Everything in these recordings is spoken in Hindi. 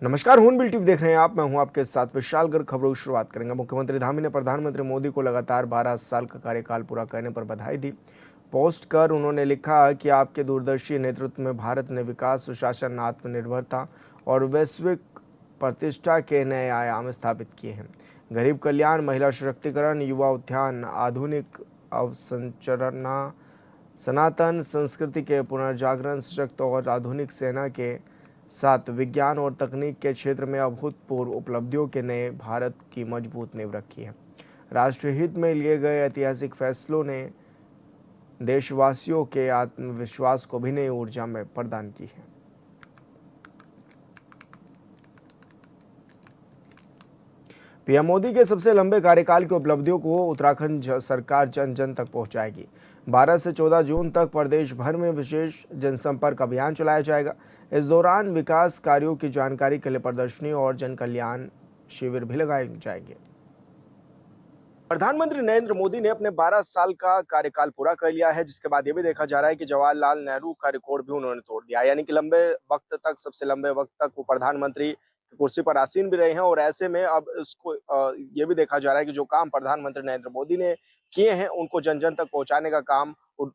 नमस्कार, हून बिल टीवी देख रहे हैं आप। मैं हूं आपके साथ विशाल गर्ग। खबरों की शुरुआत करेंगे। मुख्यमंत्री धामी ने प्रधानमंत्री मोदी को लगातार 12 साल का कार्यकाल पूरा करने पर बधाई दी। पोस्ट कर उन्होंने लिखा कि आपके दूरदर्शी नेतृत्व में भारत ने विकास, सुशासन, आत्मनिर्भरता और वैश्विक प्रतिष्ठा के नए आयाम स्थापित किए हैं। गरीब कल्याण, महिला सशक्तिकरण, युवा उत्थान, आधुनिक अवसंरचना, सनातन संस्कृति के पुनर्जागरण, सशक्त और आधुनिक सेना के साथ विज्ञान और तकनीक के क्षेत्र में अभूतपूर्व उपलब्धियों के नए भारत की मजबूत नींव रखी है। राष्ट्रीय हित में लिए गए ऐतिहासिक फैसलों ने देशवासियों के आत्मविश्वास को भी नई ऊर्जा में प्रदान की है। पीएम मोदी के सबसे लंबे कार्यकाल की उपलब्धियों को उत्तराखंड सरकार जन जन तक पहुंचाएगी। 12 से 14 जून तक प्रदेश भर में विशेष जनसंपर्क अभियान चलाया जाएगा। इस दौरान विकास कार्यों की जानकारी के लिए प्रदर्शनी और जन कल्याण शिविर भी लगाए जाएंगे। प्रधानमंत्री नरेंद्र मोदी ने अपने 12 साल का कार्यकाल पूरा कर लिया है, जिसके बाद ये भी देखा जा रहा है कि जवाहरलाल नेहरू का रिकॉर्ड भी उन्होंने तोड़ दिया, यानी कि लंबे वक्त तक, सबसे लंबे वक्त तक वो प्रधानमंत्री की कुर्सी पर आसीन भी रहे हैं। और ऐसे में अब इसको ये भी देखा जा रहा है कि जो काम प्रधानमंत्री नरेंद्र मोदी ने किए हैं उनको जन जन तक पहुंचाने का काम,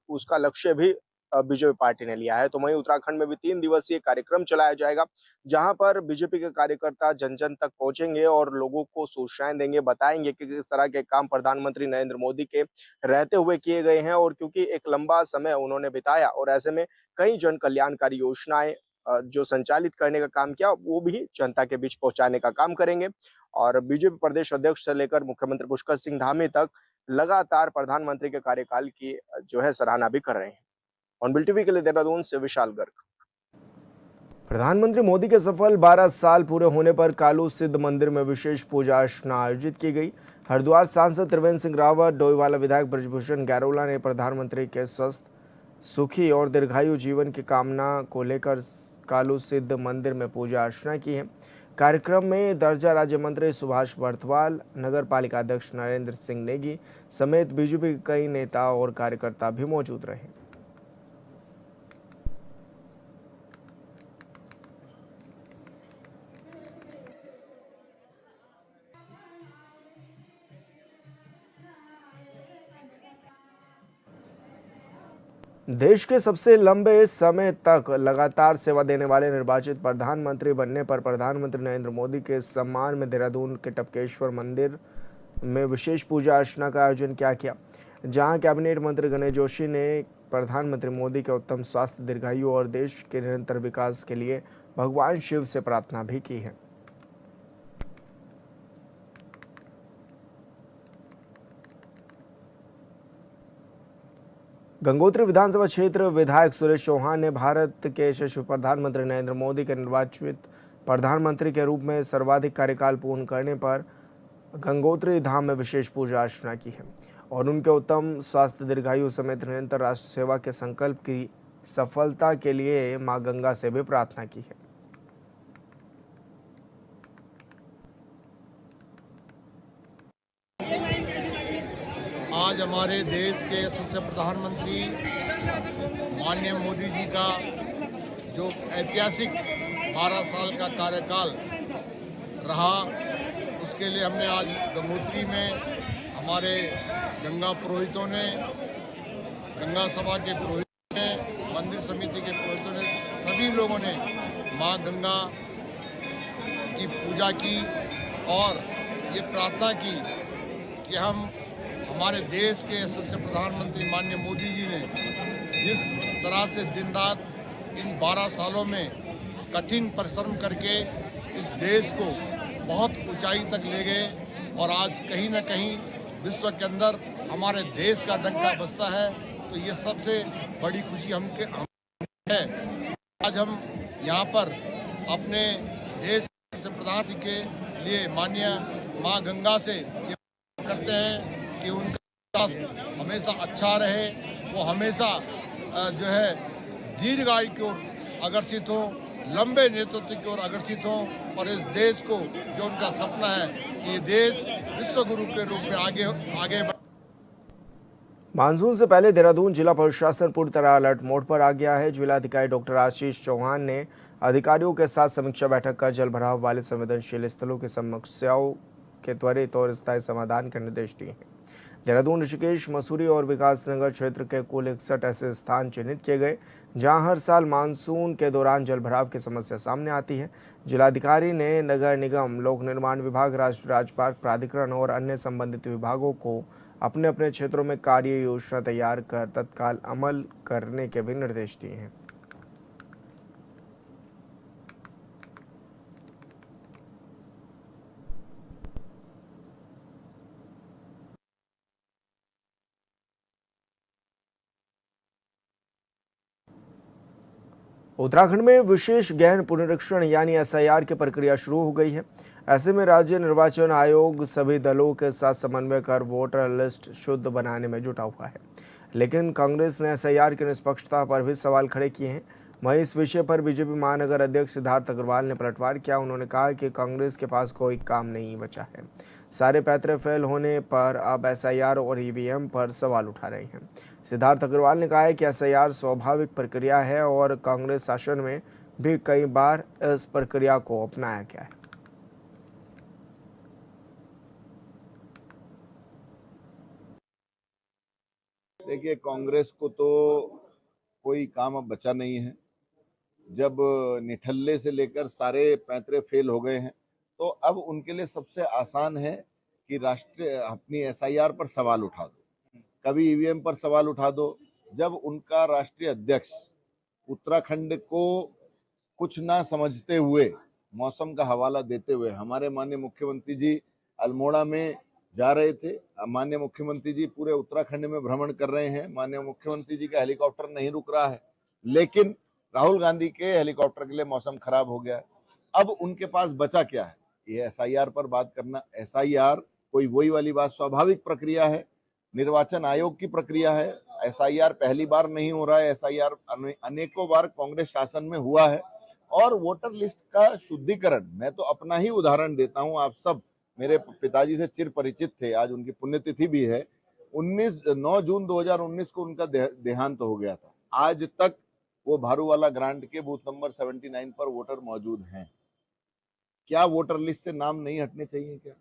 उसका लक्ष्य भी बीजेपी पार्टी ने लिया है। तो वहीं उत्तराखंड में भी 3 दिवसीय कार्यक्रम चलाया जाएगा, जहां पर बीजेपी के कार्यकर्ता जन जन तक पहुंचेंगे और लोगों को सूचनाएं देंगे, बताएंगे कि किस तरह के काम प्रधानमंत्री नरेंद्र मोदी के रहते हुए किए गए हैं। और क्योंकि एक लंबा समय उन्होंने बिताया और ऐसे में कई जन कल्याणकारी योजनाएं जो संचालित करने का काम किया, वो भी जनता के बीच पहुंचाने का काम करेंगे। और बीजेपी प्रदेश अध्यक्ष से लेकर मुख्यमंत्री पुष्कर सिंह धामी तक लगातार प्रधानमंत्री के कार्यकाल की जो है सराहना भी कर रहे हैं। ऑन बिल टीवी के लिए देहरादून से विशाल गर्ग। प्रधानमंत्री मोदी के सफल 12 साल पूरे होने पर कालू सिद्ध मंदिर में विशेष पूजा अर्चना आयोजित की गई। हरिद्वार सांसद त्रिवेंद्र सिंह रावत, डोईवाला विधायक ब्रजभूषण गैरोला ने प्रधानमंत्री के स्वस्थ, सुखी और दीर्घायु जीवन की कामना को लेकर कालू सिद्ध मंदिर में पूजा अर्चना की है। कार्यक्रम में दर्जा राज्य मंत्री सुभाष बर्थवाल, नगर पालिका अध्यक्ष नरेंद्र सिंह नेगी समेत बीजेपी के कई नेता और कार्यकर्ता भी मौजूद रहे। देश के सबसे लंबे समय तक लगातार सेवा देने वाले निर्वाचित प्रधानमंत्री बनने पर प्रधानमंत्री नरेंद्र मोदी के सम्मान में देहरादून के टपकेश्वर मंदिर में विशेष पूजा अर्चना का आयोजन किया गया, जहां कैबिनेट मंत्री गणेश जोशी ने प्रधानमंत्री मोदी के उत्तम स्वास्थ्य, दीर्घायु और देश के निरंतर विकास के लिए भगवान शिव से प्रार्थना भी की है। गंगोत्री विधानसभा क्षेत्र विधायक सुरेश चौहान ने भारत के यशस्वी प्रधानमंत्री नरेंद्र मोदी के निर्वाचित प्रधानमंत्री के रूप में सर्वाधिक कार्यकाल पूर्ण करने पर गंगोत्री धाम में विशेष पूजा अर्चना की है और उनके उत्तम स्वास्थ्य, दीर्घायु समेत निरंतर राष्ट्र सेवा के संकल्प की सफलता के लिए मां गंगा से भी प्रार्थना की है। आज हमारे देश के यशस्वी प्रधानमंत्री माननीय मोदी जी का जो ऐतिहासिक 12 साल का कार्यकाल रहा, उसके लिए हमने आज गंगोत्री में हमारे गंगा पुरोहितों ने, गंगा सभा के पुरोहितों ने, मंदिर समिति के पुरोहितों ने, सभी लोगों ने मां गंगा की पूजा की और ये प्रार्थना की कि हमारे देश के यशस्वी प्रधानमंत्री माननीय मोदी जी ने जिस तरह से दिन रात इन 12 सालों में कठिन परिश्रम करके इस देश को बहुत ऊंचाई तक ले गए और आज कहीं न कहीं विश्व के अंदर हमारे देश का डंका बजता है, तो ये सबसे बड़ी खुशी हम है। आज हम यहाँ पर अपने देश के प्रधानमंत्री के लिए माननीय माँ गंगा से ये करते हैं कि उनका हमेशा अच्छा रहे, वो हमेशा जो है दीर्घायु की ओर अग्रसित हो, लंबे नेतृत्व की ओर अग्रसित हो और इस देश को जो उनका सपना है कि ये देश विश्व गुरु के रूप में आगे मानसून से पहले देहरादून जिला प्रशासन पूरी तरह अलर्ट मोड पर आ गया है। जिलाधिकारी डॉक्टर आशीष चौहान ने अधिकारियों के साथ समीक्षा बैठक कर जलभराव वाले संवेदनशील स्थलों की समस्याओं के त्वरित और स्थायी समाधान के निर्देश दिए हैं। देहरादून, ऋषिकेश, मसूरी और विकासनगर क्षेत्र के कुल 61 ऐसे स्थान चिन्हित किए गए जहां हर साल मानसून के दौरान जलभराव की समस्या सामने आती है। जिलाधिकारी ने नगर निगम, लोक निर्माण विभाग, राष्ट्रीय राजमार्ग प्राधिकरण और अन्य संबंधित विभागों को अपने अपने क्षेत्रों में कार्य योजना तैयार कर तत्काल अमल करने के भी निर्देश दिए हैं। उत्तराखंड में विशेष गहन पुनरीक्षण यानी एसआईआर की प्रक्रिया शुरू हो गई है। ऐसे में राज्य निर्वाचन आयोग सभी दलों के साथ समन्वय कर वोटर लिस्ट शुद्ध बनाने में जुटा हुआ है। लेकिन कांग्रेस ने एसआईआर की निष्पक्षता पर भी सवाल खड़े किए हैं। वहीं इस विषय पर बीजेपी महानगर अध्यक्ष सिद्धार्थ अग्रवाल ने पलटवार किया। उन्होंने कहा कि कांग्रेस के पास कोई काम नहीं बचा है। सारे पैतरे फेल होने पर अब एसआईआर और ईवीएम पर सवाल उठा रहे हैं। सिद्धार्थ अग्रवाल ने कहा है कि एसआईआर स्वाभाविक प्रक्रिया है और कांग्रेस शासन में भी कई बार इस प्रक्रिया को अपनाया गया है। देखिए, कांग्रेस को तो कोई काम अब बचा नहीं है। जब निठल्ले से लेकर सारे पैंतरे फेल हो गए हैं तो अब उनके लिए सबसे आसान है कि राष्ट्रीय अपनी एसआईआर पर सवाल उठा दो, कभी ईवीएम पर सवाल उठा दो। जब उनका राष्ट्रीय अध्यक्ष उत्तराखंड को कुछ ना समझते हुए, मौसम का हवाला देते हुए, हमारे माननीय मुख्यमंत्री जी अल्मोड़ा में जा रहे थे। माननीय मुख्यमंत्री जी पूरे उत्तराखंड में भ्रमण कर रहे हैं। माननीय मुख्यमंत्री जी का हेलीकॉप्टर नहीं रुक रहा है, लेकिन राहुल गांधी के हेलीकॉप्टर के लिए मौसम खराब हो गया है। अब उनके पास बचा क्या है? ये एसआईआर पर बात करना। एसआईआर कोई वही वाली बात, स्वाभाविक प्रक्रिया है, निर्वाचन आयोग की प्रक्रिया है। एसआईआर पहली बार नहीं हो रहा है, एसआईआर अनेकों बार कांग्रेस शासन में हुआ है। और वोटर लिस्ट का शुद्धिकरण, मैं तो अपना ही उदाहरण देता हूं, आप सब मेरे पिताजी से चिर परिचित थे, आज उनकी पुण्यतिथि भी है। 9 जून 2019 को उनका देहांत हो गया था। आज तक वो भारूवाला ग्रांट के बूथ नंबर 79 पर वोटर मौजूद हैं। क्या वोटर लिस्ट से नाम नहीं हटने चाहिए क्या?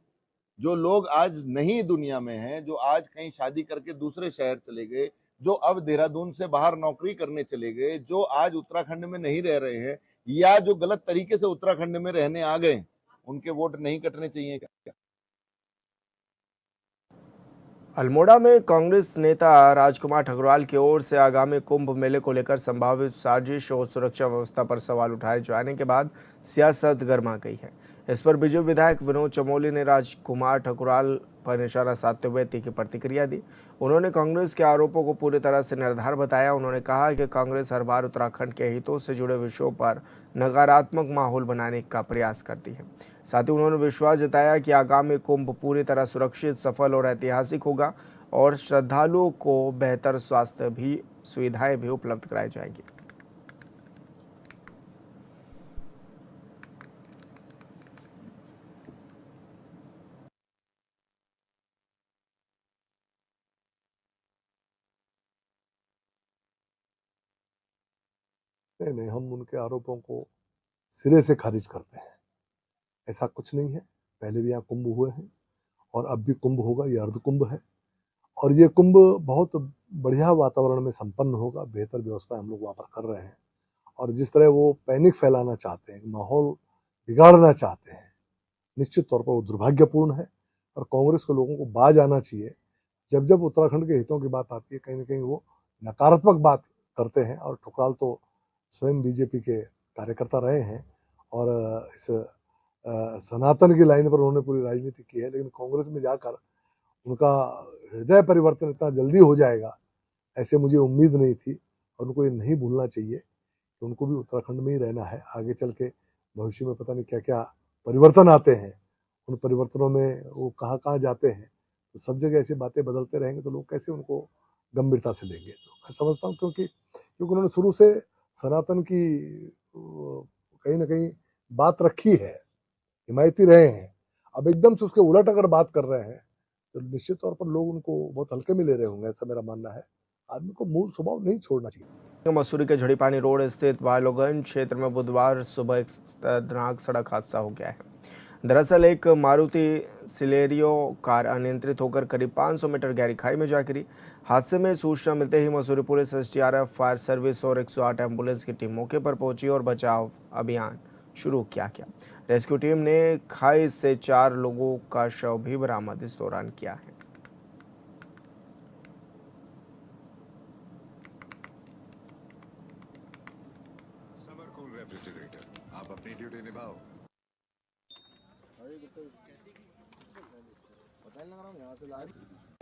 जो लोग आज नई दुनिया में हैं, जो आज कहीं शादी करके दूसरे शहर चले गए, जो अब देहरादून से बाहर नौकरी करने चले गए, जो आज उत्तराखंड में नहीं रह रहे हैं या जो गलत तरीके से उत्तराखंड में रहने आ गए, उनके वोट नहीं कटने चाहिए क्या? अल्मोड़ा में कांग्रेस नेता राजकुमार ठकुराल की ओर से आगामी कुंभ मेले को लेकर संभावित साजिश और सुरक्षा व्यवस्था पर सवाल उठाए जाने के बाद सियासत गर्मा गई है। इस पर बीजेपी विधायक विनोद चमोली ने राजकुमार ठकुराल पर निशाना साधते हुए तीखी प्रतिक्रिया दी। उन्होंने कांग्रेस के आरोपों को पूरी तरह से निराधार बताया। उन्होंने कहा कि कांग्रेस हर बार उत्तराखंड के हितों से जुड़े विषयों पर नकारात्मक माहौल बनाने का प्रयास करती है। साथ ही उन्होंने विश्वास जताया कि आगामी कुंभ पूरी तरह सुरक्षित, सफल और ऐतिहासिक होगा और श्रद्धालुओं को बेहतर स्वास्थ्य भी सुविधाएं भी उपलब्ध कराई जाएंगी। नहीं, हम उनके आरोपों को सिरे से खारिज करते हैं। ऐसा कुछ नहीं है। पहले भी यहाँ कुंभ हुए हैं और अब भी कुंभ होगा। ये अर्ध कुंभ है और ये कुंभ बहुत बढ़िया वातावरण में संपन्न होगा। बेहतर व्यवस्था हम लोग वहाँ पर कर रहे हैं और जिस तरह वो पैनिक फैलाना चाहते हैं, माहौल बिगाड़ना चाहते हैं, निश्चित तौर पर वो दुर्भाग्यपूर्ण है। और कांग्रेस के लोगों को बाज आना चाहिए। जब जब उत्तराखंड के हितों की बात आती है, कहीं ना कहीं वो नकारात्मक बात करते हैं। और ठुकराल तो स्वयं बीजेपी के कार्यकर्ता रहे हैं और इस सनातन की लाइन पर उन्होंने पूरी राजनीति की है, लेकिन कांग्रेस में जाकर उनका हृदय परिवर्तन इतना जल्दी हो जाएगा, ऐसे मुझे उम्मीद नहीं थी। और उनको ये नहीं भूलना चाहिए कि उनको भी उत्तराखंड में ही रहना है। आगे चल के भविष्य में पता नहीं क्या क्या परिवर्तन आते हैं, उन परिवर्तनों में वो कहाँ कहाँ जाते हैं। तो सब जगह ऐसी बातें बदलते रहेंगे तो लोग कैसे उनको गंभीरता से लेंगे। तो मैं समझता हूँ क्योंकि उन्होंने शुरू से सनातन की कहीं ना कहीं बात रखी है, हिमायती रहे हैं। अब एकदम से उसके उलट अगर बात कर रहे हैं तो निश्चित तौर पर लोग उनको बहुत हल्के में ले रहे होंगे, ऐसा मेरा मानना है। आदमी को मूल स्वभाव नहीं छोड़ना चाहिए। मसूरी के झड़ीपानी रोड स्थित वालोगंज क्षेत्र में बुधवार सुबह एक दर्दनाक सड़क हादसा हो गया है। दरअसल एक मारुति सिलेरियो कार अनियंत्रित होकर करीब 500 मीटर गहरी खाई में जा गिरी। हादसे में सूचना मिलते ही Mussoorie police, SDRF, fire service और 108 एम्बुलेंस की टीम मौके पर पहुंची और बचाव अभियान शुरू किया गया। रेस्क्यू टीम ने खाई से 4 लोगों का शव भी बरामद इस दौरान किया है। आप अपनी ड्यूटी निभाओ।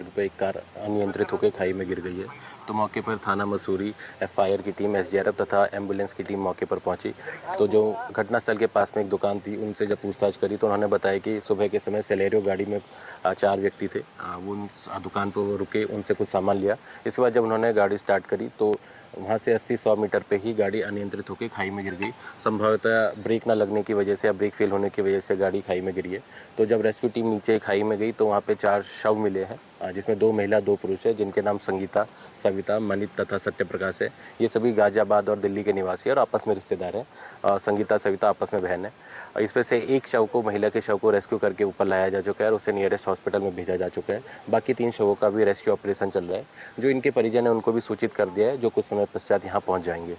पे एक कार अनियंत्रित होकर खाई में गिर गई है, तो मौके पर थाना मसूरी, एफआईआर की टीम, एसडीआरएफ तथा एम्बुलेंस की टीम मौके पर पहुंची। तो जो घटनास्थल के पास में एक दुकान थी, उनसे जब पूछताछ करी तो उन्होंने बताया कि सुबह के समय सेलेरियो गाड़ी में 4 व्यक्ति थे। वो उन दुकान पर रुके, उनसे कुछ सामान लिया। इसके बाद जब उन्होंने गाड़ी स्टार्ट करी तो वहाँ से 80-100 मीटर पे ही गाड़ी अनियंत्रित होकर खाई में गिर गई। संभवतः ब्रेक ना लगने की वजह से या ब्रेक फेल होने की वजह से गाड़ी खाई में गिरी है। तो जब रेस्क्यू टीम नीचे खाई में गई तो वहाँ पे 4 शव मिले हैं, जिसमें 2 महिला 2 पुरुष है, जिनके नाम संगीता, सविता, मनित तथा सत्यप्रकाश है। ये सभी गाजियाबाद और दिल्ली के निवासी है और आपस में रिश्तेदार हैं। संगीता, सविता आपस में बहन है। इसमें से एक शव को, महिला के शव को रेस्क्यू करके ऊपर लाया जा चुका है और उसे नियरेस्ट हॉस्पिटल में भेजा जा चुका है। बाकी 3 शवों का भी रेस्क्यू ऑपरेशन चल रहा है। जो इनके परिजन है उनको भी सूचित कर दिया है, जो कुछ समय पश्चात यहाँ पहुँच जाएंगे।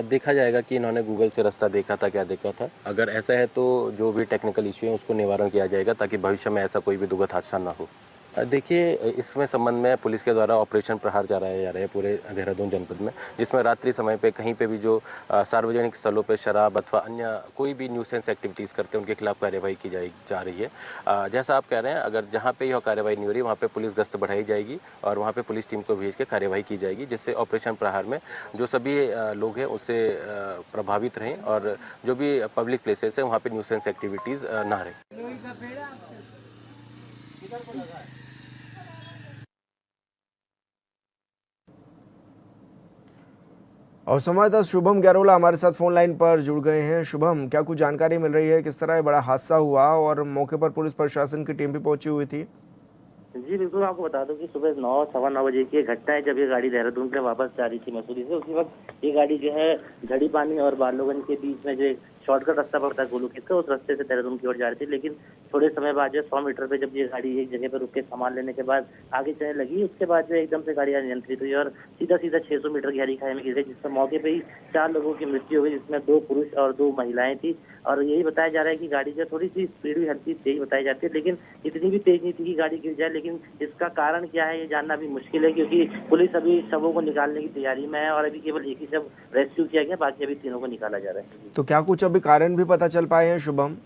देखा जाएगा कि इन्होंने गूगल से रास्ता देखा था, क्या देखा था। अगर ऐसा है तो जो भी टेक्निकल इश्यू है उसको निवारण किया जाएगा, ताकि भविष्य में ऐसा कोई भी दुखद हादसा ना हो। देखिए, इसमें संबंध में पुलिस के द्वारा ऑपरेशन प्रहार चलाया जा रहा है पूरे देहरादून जनपद में, जिसमें रात्रि समय पे कहीं पे भी जो सार्वजनिक स्थलों पे शराब अथवा अन्य कोई भी न्यूसेंस एक्टिविटीज़ करते हैं उनके खिलाफ कार्यवाही की जा रही है। जैसा आप कह रहे हैं, अगर जहाँ पे यह कार्यवाही नहीं हो रही वहाँ पे पुलिस गश्त बढ़ाई जाएगी और वहाँ पे पुलिस टीम को भेज के कार्यवाही की जाएगी, जिससे ऑपरेशन प्रहार में जो सभी लोग हैं उससे प्रभावित रहें और जो भी पब्लिक प्लेसेस है वहाँ पे न्यूसेंस एक्टिविटीज़ ना रहें। और संवाददाता शुभम गैरोला हमारे साथ फोन लाइन पर जुड़ गए हैं। शुभम, क्या कुछ जानकारी मिल रही है, किस तरह ये बड़ा हादसा हुआ और मौके पर पुलिस प्रशासन की टीम भी पहुंची हुई थी? जी बिल्कुल, आपको बता दूं कि सुबह 9, सवा 9 बजे की घटना है, जब ये गाड़ी देहरादून के वापस जा रही थी मसूरी से। उसी वक्त ये गाड़ी जो है झड़ीपानी और बालोगंज के बीच में जो शॉर्टकट रास्ता पड़ता है गोलू खेत का, उस रास्ते से देहरादून की ओर जा रही थी। लेकिन थोड़े समय बाद जो 100 मीटर पे जब ये गाड़ी एक जगह पर रुक के सामान लेने के बाद आगे चलने लगी, उसके बाद जो एकदम से गाड़ी अनियंत्रित हुई और सीधा 600 मीटर गहरी खाई में गिर गई, जिसमें मौके पर ही 4 लोगों की मृत्यु हो गई, जिसमें 2 पुरुष और 2 महिलाएं थी। और यही बताया जा रहा है कि गाड़ी जो थोड़ी सी स्पीड भी हल्की तेज बताई जाती है, लेकिन इतनी भी तेज नहीं थी कि गाड़ी गिर जाए। लेकिन इसका कारण क्या है ये जानना भी मुश्किल है, क्योंकि पुलिस अभी शवों को निकालने की तैयारी में है और अभी केवल एक ही शव रेस्क्यू किया गया, बाकी अभी 3 को निकाला जा रहा है। तो क्या कुछ अभी कारण भी पता चल पाए हैं शुभम?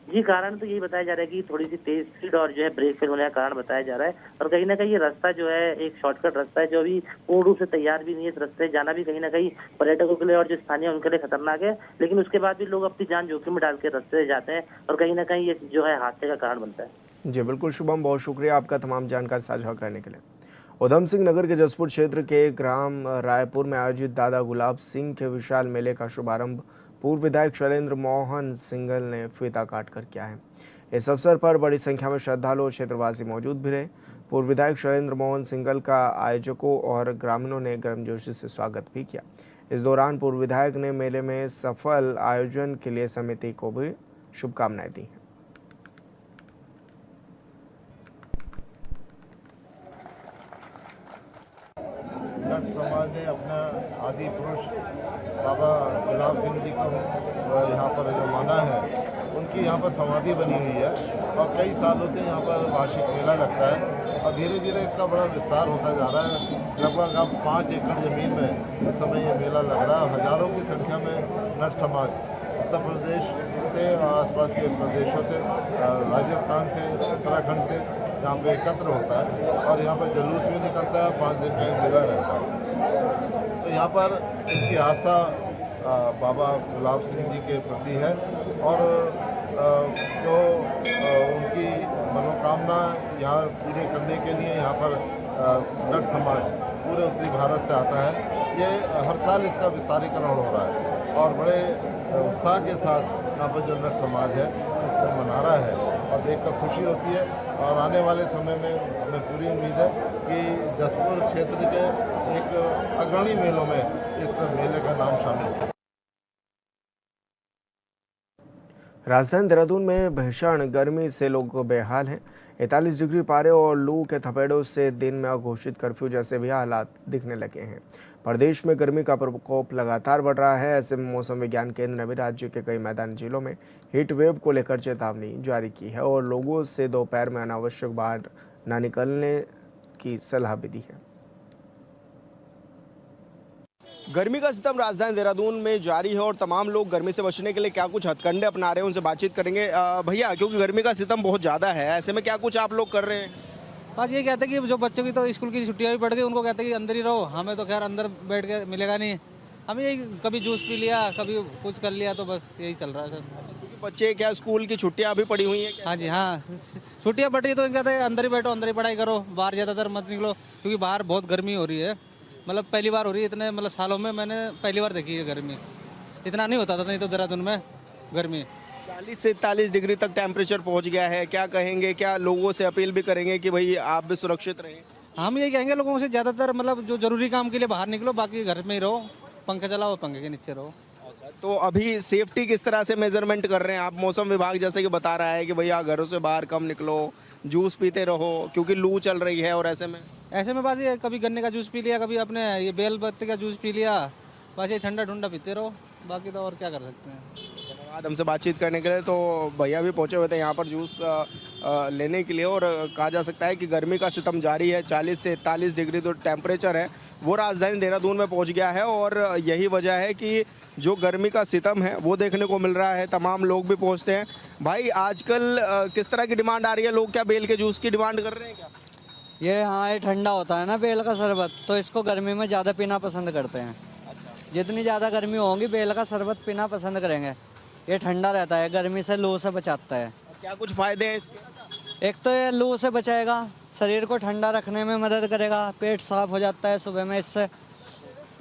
जी, कारण तो यही बताया जा रहा है कि थोड़ी सी तेज स्पीड और जो है ब्रेक फेल होने का कारण बताया जा रहा है। और कहीं ना कहीं ये रास्ता जो है एक शॉर्टकट रास्ता है, जो अभी पूर्ण रूप से तैयार भी नहीं है। इस रास्ते जाना भी कहीं ना कहीं पर्यटकों के लिए और जो स्थानीय उनके लिए खतरनाक है, लेकिन उसके बाद भी लोग अपनी जान जोखिम में डाल के रास्ते से जाते हैं और कहीं ना कहीं ये जो है हादसे का कारण बनता है। जी बिल्कुल शुभम, बहुत शुक्रिया आपका तमाम जानकारी साझा करने के लिए। उधम सिंह नगर के जसपुर क्षेत्र के ग्राम रायपुर में आयोजित दादा गुलाब सिंह के विशाल मेले का शुभारंभ पूर्व विधायक शैलेंद्र मोहन सिंघल ने फीता काट कर किया है। इस अवसर पर बड़ी संख्या में श्रद्धालु और क्षेत्रवासी मौजूद भी रहे। पूर्व विधायक शैलेंद्र मोहन सिंघल का आयोजकों और ग्रामीणों ने गर्मजोशी से स्वागत भी किया। इस दौरान पूर्व विधायक ने मेले में सफल आयोजन के लिए समिति को भी शुभकामनाएं दी। नट समाज ने अपना आदि पुरुष बाबा गुलाब सिंह जी को यहाँ पर जो माना है, उनकी यहाँ पर समाधि बनी हुई है और कई सालों से यहाँ पर वार्षिक मेला लगता है और धीरे धीरे इसका बड़ा विस्तार होता जा रहा है। लगभग अब 5 एकड़ ज़मीन में इस समय ये मेला लग रहा है। हज़ारों की संख्या में नट समाज उत्तर प्रदेश से और आसपास के प्रदेशों से, राजस्थान से, उत्तराखंड से यहाँ पे एकत्र होता है और यहाँ पर जुलूस भी निकलता है। 5 दिन का एक मेला रहता है। तो यहाँ पर इसकी आस्था बाबा गुलाब सिंह जी के प्रति है और जो उनकी मनोकामना यहाँ पूरे करने के लिए यहाँ पर नट समाज पूरे उत्तरी भारत से आता है। ये हर साल इसका विस्तारीकरण हो रहा है और बड़े उत्साह के साथ यहाँ पर जो नट समाज है इसमें मना रहा है और देखकर खुशी होती है। और आने वाले समय में हमें पूरी उम्मीद है कि जसपुर क्षेत्र के एक अग्रणी मेलों में इस मेले का नाम शामिल है। राजधानी देहरादून में भीषण गर्मी से लोग बेहाल हैं। 41 डिग्री पारे और लू के थपेड़ों से दिन में अघोषित कर्फ्यू जैसे भी हालात दिखने लगे हैं। प्रदेश में गर्मी का प्रकोप लगातार बढ़ रहा है। ऐसे में मौसम विज्ञान केंद्र ने भी राज्य के कई मैदानी जिलों में हीट वेव को लेकर चेतावनी जारी की है और लोगों से दोपहर में अनावश्यक बाहर न निकलने की सलाह भी दी है। गर्मी का सितम राजधानी देहरादून में जारी है और तमाम लोग गर्मी से बचने के लिए क्या कुछ हथकंडे अपना रहे हैं उनसे बातचीत करेंगे। भैया, क्योंकि गर्मी का सितम बहुत ज़्यादा है, ऐसे में क्या कुछ आप लोग कर रहे हैं? बस ये कहते हैं कि जो बच्चों की तो स्कूल की छुट्टियां भी पड़ गई, उनको कहते हैं कि अंदर ही रहो। हमें तो खैर अंदर बैठ के मिलेगा नहीं, हम यही कभी जूस पी लिया, कभी कुछ कर लिया, तो बस यही चल रहा है सर। क्योंकि बच्चे क्या स्कूल की छुट्टियां अभी पड़ी हुई हैं? हाँ जी, हाँ, छुट्टियां पड़ रही तो कहते हैं अंदर ही बैठो, अंदर ही पढ़ाई करो, बाहर ज़्यादातर मत निकलो, क्योंकि बाहर बहुत गर्मी हो रही है। मतलब पहली बार हो रही है, इतने मतलब सालों में मैंने पहली बार देखी है गर्मी। इतना नहीं होता था नहीं तो देहरादून में गर्मी 40 से 41 डिग्री तक टेम्परेचर पहुंच गया है। क्या कहेंगे, क्या लोगों से अपील भी करेंगे कि भाई आप भी सुरक्षित रहें? हम ये कहेंगे लोगों से, ज़्यादातर मतलब जो जरूरी काम के लिए बाहर निकलो, बाकी घर में ही रहो, पंखे चलाओ, पंखे के नीचे रहो। तो अभी सेफ्टी किस तरह से मेजरमेंट कर रहे हैं आप? मौसम विभाग जैसे कि बता रहा है कि भैया घरों से बाहर कम निकलो, जूस पीते रहो क्योंकि लू चल रही है, और ऐसे में बस ये कभी गन्ने का जूस पी लिया, कभी अपने ये बेल पत्ते का जूस पी लिया, बस ये ठंडा ठंडा पीते रहो, बाकी तो और क्या कर सकते हैं। धन्यवाद हमसे बातचीत करने के लिए। तो भैया भी पहुंचे हुए थे यहाँ पर जूस लेने के लिए, और कहा जा सकता है कि गर्मी का सितम जारी है। 40 से 41 डिग्री जो टेम्परेचर है वो राजधानी देहरादून में पहुंच गया है, और यही वजह है कि जो गर्मी का सितम है वो देखने को मिल रहा है। तमाम लोग भी पहुंचते हैं। भाई, आजकल किस तरह की डिमांड आ रही है? लोग क्या बेल के जूस की डिमांड कर रहे हैं क्या? ये हाँ, ये ठंडा होता है ना बेल का शरबत, तो इसको गर्मी में ज़्यादा पीना पसंद करते हैं। जितनी ज़्यादा गर्मी होगी बेल का शरबत पीना पसंद करेंगे। ये ठंडा रहता है, गर्मी से लू से बचाता है। क्या कुछ फायदे हैं इसके? एक तो ये लू से बचाएगा, शरीर को ठंडा रखने में मदद करेगा, पेट साफ हो जाता है सुबह में इससे।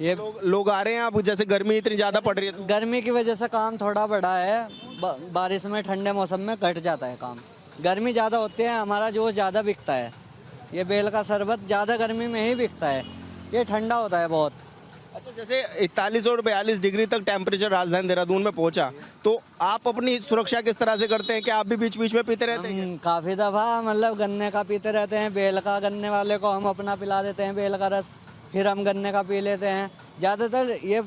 ये लोग आ रहे हैं। आप जैसे गर्मी इतनी ज़्यादा पड़ रही है, गर्मी की वजह से काम थोड़ा बढ़ा है, बारिश में ठंडे मौसम में घट जाता है काम। गर्मी ज़्यादा होती है, हमारा जूस ज़्यादा बिकता है। ये बेल का शरबत ज़्यादा गर्मी में ही बिकता है, ये ठंडा होता है बहुत। अच्छा, जैसे 41 और 42 डिग्री तक टेम्परेचर राजधानी देहरादून में पहुंचा, तो आप अपनी सुरक्षा किस तरह से करते हैं? क्या आप भी बीच बीच में पीते रहते हैं? काफ़ी दफ़ा मतलब गन्ने का पीते रहते हैं, बेल का। गन्ने वाले को हम अपना पिला देते हैं बेल का रस, फिर हम गन्ने का पी लेते हैं। ज़्यादातर ये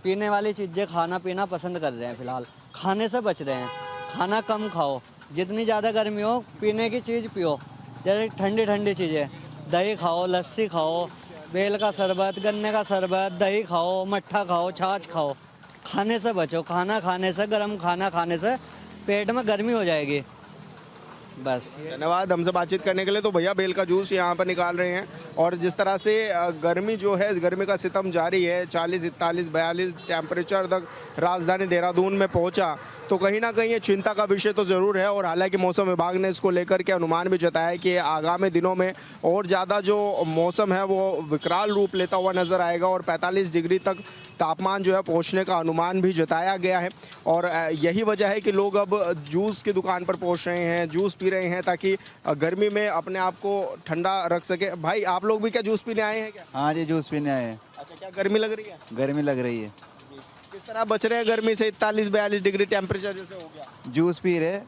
पीने वाली चीज़ें खाना पीना पसंद कर रहे हैं फ़िलहाल, खाने से बच रहे हैं। खाना कम खाओ, जितनी ज़्यादा गर्मी हो पीने की चीज़ पियो, जैसे ठंडी ठंडी चीज़ें, दही खाओ, लस्सी खाओ, बेल का शरबत, गन्ने का शरबत, दही खाओ, मट्ठा खाओ, छाछ खाओ। खाने से बचो, खाना खाने से, गर्म खाना खाने से पेट में गर्मी हो जाएगी। बस। धन्यवाद हमसे बातचीत करने के लिए। तो भैया बेल का जूस यहाँ पर निकाल रहे हैं, और जिस तरह से गर्मी जो है, गर्मी का सितम जारी है, 40, 41, 42 टेम्परेचर तक राजधानी देहरादून में पहुँचा, तो कहीं ना कहीं ये चिंता का विषय तो ज़रूर है। और हालांकि मौसम विभाग ने इसको लेकर के अनुमान भी जताया कि आगामी दिनों में और ज़्यादा जो मौसम है वो विकराल रूप लेता हुआ नज़र आएगा, और 45 डिग्री तक तापमान जो है पहुंचने का अनुमान भी जताया गया है। और यही वजह है कि लोग अब जूस की दुकान पर पहुंच रहे हैं, जूस पी रहे हैं, ताकि गर्मी में अपने आप को ठंडा रख सके। भाई, आप लोग भी क्या जूस पीने आए हैं क्या? हाँ जी, जूस पीने आए हैं। अच्छा, क्या गर्मी लग रही है? गर्मी लग रही है। किस तरह बच रहे हैं गर्मी से? 41-42 डिग्री टेम्परेचर जैसे हो गया। जूस पी रहे,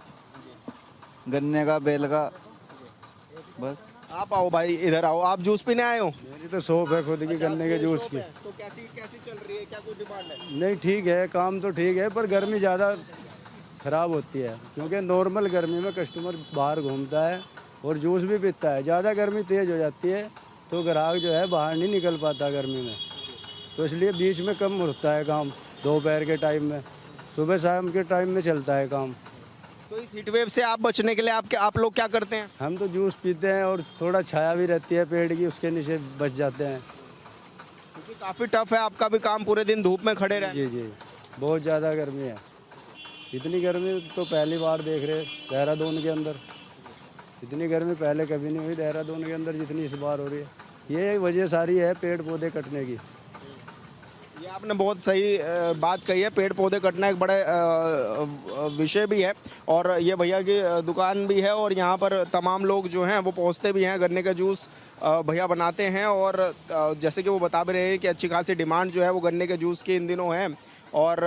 गन्ने का, बेल का, बस। आप आओ भाई, इधर आओ। आप जूस पीने आए हो? मेरी तो शॉप है खुद की गन्ने के जूस की। तो कैसी चल रही है? क्या कोई डिमांड है? नहीं, ठीक है, काम तो ठीक है, पर गर्मी ज़्यादा ख़राब होती है, क्योंकि नॉर्मल गर्मी में कस्टमर बाहर घूमता है और जूस भी पीता है। ज़्यादा गर्मी तेज़ हो जाती है तो ग्राहक जो है बाहर नहीं निकल पाता गर्मी में, तो इसलिए बीच में कम होता है काम। दोपहर के टाइम में, सुबह शाम के टाइम में चलता है काम। तो इस हीट वेव से आप बचने के लिए आप लोग क्या करते हैं? हम तो जूस पीते हैं, और थोड़ा छाया भी रहती है पेड़ की, उसके नीचे बच जाते हैं, क्योंकि काफ़ी टफ है आपका भी काम, पूरे दिन धूप में खड़े रहे। जी जी, बहुत ज़्यादा गर्मी है। इतनी गर्मी तो पहली बार देख रहे देहरादून के अंदर। इतनी गर्मी पहले कभी नहीं हुई देहरादून के अंदर जितनी इस बार हो रही है। ये वजह सारी है पेड़ पौधे कटने की। ये आपने बहुत सही बात कही है। पेड़ पौधे कटना एक बड़े विषय भी है और ये भैया की दुकान भी है और यहाँ पर तमाम लोग जो हैं वो पहुँचते भी हैं, गन्ने का जूस भैया बनाते हैं और जैसे कि वो बता भी रहे हैं कि अच्छी खासी डिमांड जो है वो गन्ने के जूस की इन दिनों है और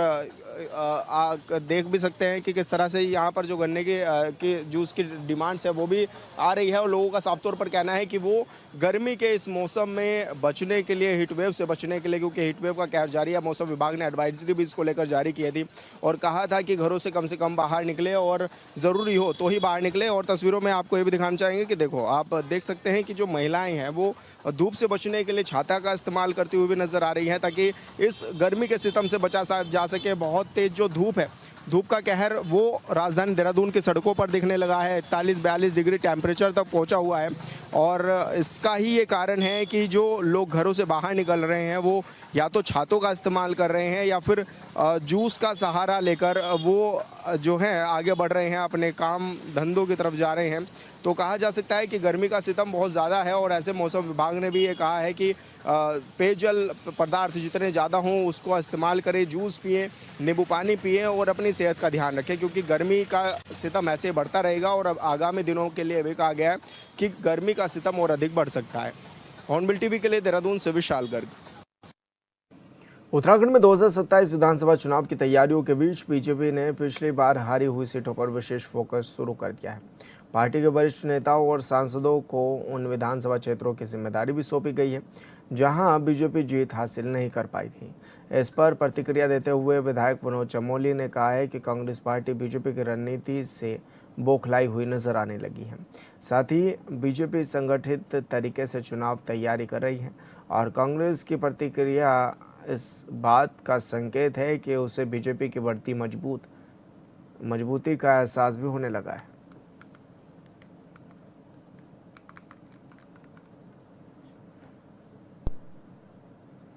देख भी सकते हैं कि किस तरह से यहाँ पर जो गन्ने के जूस की डिमांड्स है वो भी आ रही है और लोगों का साफ तौर पर कहना है कि वो गर्मी के इस मौसम में बचने के लिए, हीट वेव से बचने के लिए, क्योंकि हीट वेव का कहर जारी है, मौसम विभाग ने एडवाइजरी भी इसको लेकर जारी की थी और कहा था कि घरों से कम बाहर निकले और ज़रूरी हो तो ही बाहर निकले। और तस्वीरों में आपको ये भी दिखाना चाहेंगे कि देखो, आप देख सकते हैं कि जो महिलाएँ हैं वो धूप से बचने के लिए छाता का इस्तेमाल करती हुई भी नज़र आ रही हैं ताकि इस गर्मी के सितम से बचा जा सके। बहुत तेज जो धूप है, धूप का कहर वो राजधानी देहरादून की सड़कों पर दिखने लगा है। 41-42 डिग्री टेम्परेचर तक पहुंचा हुआ है और इसका ही ये कारण है कि जो लोग घरों से बाहर निकल रहे हैं वो या तो छातों का इस्तेमाल कर रहे हैं या फिर जूस का सहारा लेकर वो जो है आगे बढ़ रहे हैं, अपने काम धंधों की तरफ जा रहे हैं। तो कहा जा सकता है कि गर्मी का सितम बहुत ज़्यादा है और ऐसे मौसम विभाग ने भी ये कहा है कि पेयजल पदार्थ जितने ज़्यादा हों उसको इस्तेमाल करें, जूस पिएं, नींबू पानी पिएं और अपनी सेहत का ध्यान रखें क्योंकि गर्मी का सितम ऐसे बढ़ता रहेगा और अब आगामी दिनों के लिए भी कहा गया है कि गर्मी का सितम और अधिक बढ़ सकता है। हॉर्नबिल टीवी के लिए देहरादून से विशाल गर्ग। उत्तराखंड में 2027 विधानसभा चुनाव की तैयारियों के बीच बीजेपी ने पिछली बार हारी हुई सीटों पर विशेष फोकस शुरू कर दिया है। पार्टी के वरिष्ठ नेताओं और सांसदों को उन विधानसभा क्षेत्रों की जिम्मेदारी भी सौंपी गई है जहां बीजेपी जीत हासिल नहीं कर पाई थी। इस पर प्रतिक्रिया देते हुए विधायक विनोद चमोली ने कहा है कि कांग्रेस पार्टी बीजेपी की रणनीति से बौखलाई हुई नजर आने लगी है। साथ ही बीजेपी संगठित तरीके से चुनाव तैयारी कर रही है और कांग्रेस की प्रतिक्रिया इस बात का संकेत है कि उसे बीजेपी की बढ़ती मजबूती का एहसास भी होने लगा है।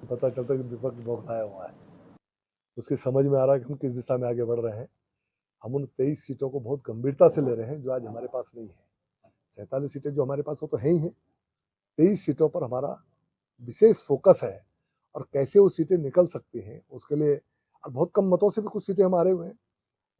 पता चलता है कि विपक्ष बौखलाया हुआ है, उसकी समझ में आ रहा है कि हम किस दिशा में आगे बढ़ रहे हैं। हम उन 23 सीटों को बहुत गंभीरता से ले रहे हैं जो आज हमारे पास नहीं है। 47 सीटें जो हमारे पास हो तो है ही हैं, 23 सीटों पर हमारा विशेष फोकस है और कैसे वो सीटें निकल सकती हैं उसके लिए, और बहुत कम मतों से भी कुछ सीटें हमारे हुए हैं,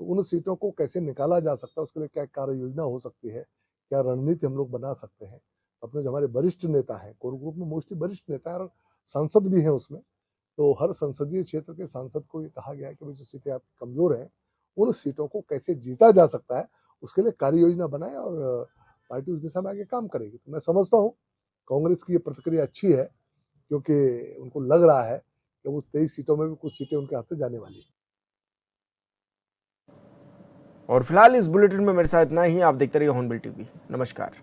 तो उन सीटों को कैसे निकाला जा सकता है उसके लिए क्या कार्य योजना हो सकती है, क्या रणनीति हम लोग बना सकते हैं। अपने जो हमारे वरिष्ठ नेता हैं, कोर ग्रुप में मोस्टली वरिष्ठ नेता है और सांसद भी हैं उसमें, तो हर संसदीय क्षेत्र के सांसद को ये कहा गया है कि जो सीटें आपकी कमजोर हैं उन सीटों को कैसे जीता जा सकता है उसके लिए कार्य योजना बनाए और पार्टी उस दिशा में आगे काम करेगी। तो मैं समझता हूँ कांग्रेस की ये प्रतिक्रिया अच्छी है क्योंकि उनको लग रहा है कि वो 23 सीटों में भी कुछ सीटें उनके हाथ से जाने वाली है। और फिलहाल इस बुलेटिन में मेरे साथ इतना ही। आप देखते रहिए हॉर्नबिल टीवी। नमस्कार।